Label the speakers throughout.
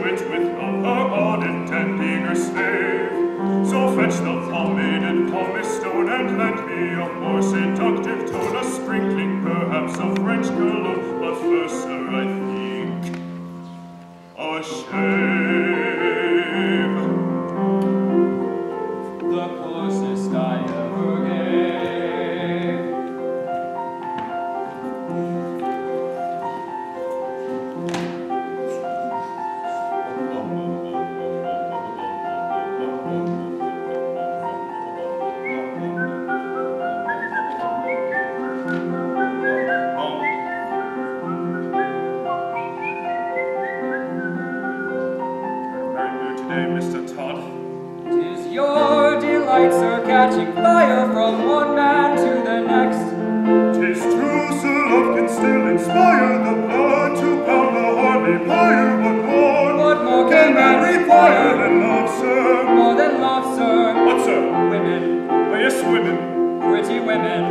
Speaker 1: it with love, her ardent and eager slave. So fetch the pomated polished stone, and lend me a more seductive tone, a sprinkling perhaps of French cologne, but first, sir, I think a shave.
Speaker 2: The closest I ever gave.
Speaker 1: Mr. Todd.
Speaker 2: 'Tis your delight, sir, catching fire from one man to the next.
Speaker 1: 'Tis true, sir, love can still inspire the blood to pound the hardly pyre.
Speaker 2: What more can man require
Speaker 1: than love, sir?
Speaker 2: More than love, sir.
Speaker 1: What, sir?
Speaker 2: Women.
Speaker 1: Oh, yes, women.
Speaker 2: Pretty women.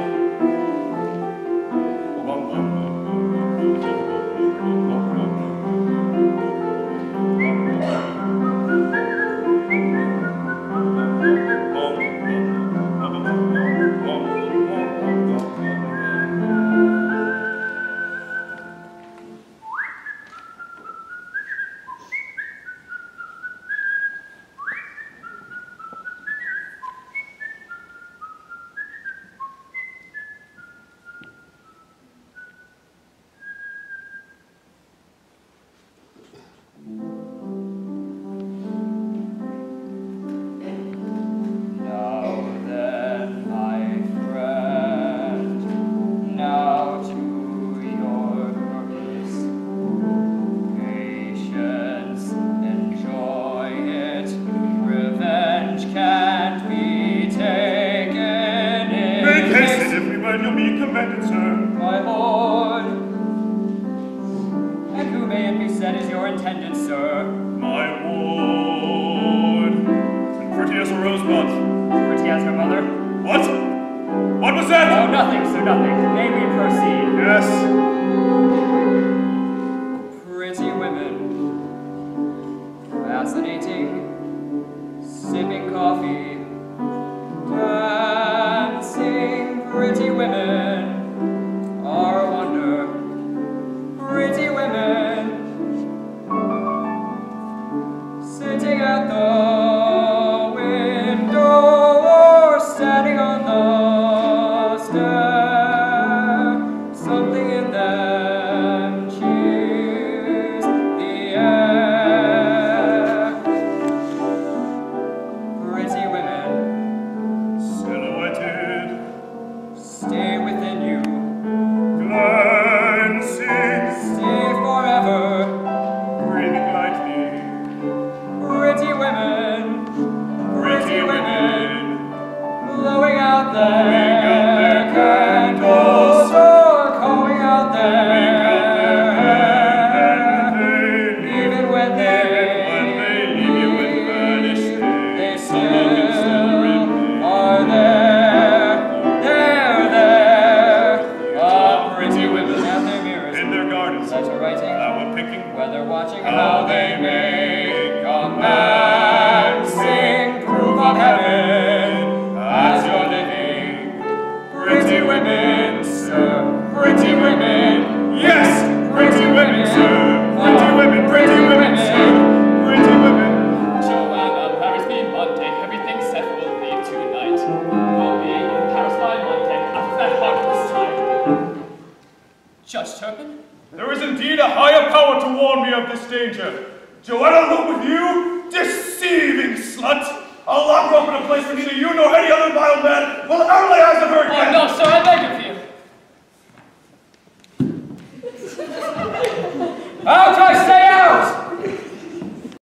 Speaker 1: I'll lock her up in a place where neither you nor any other vile man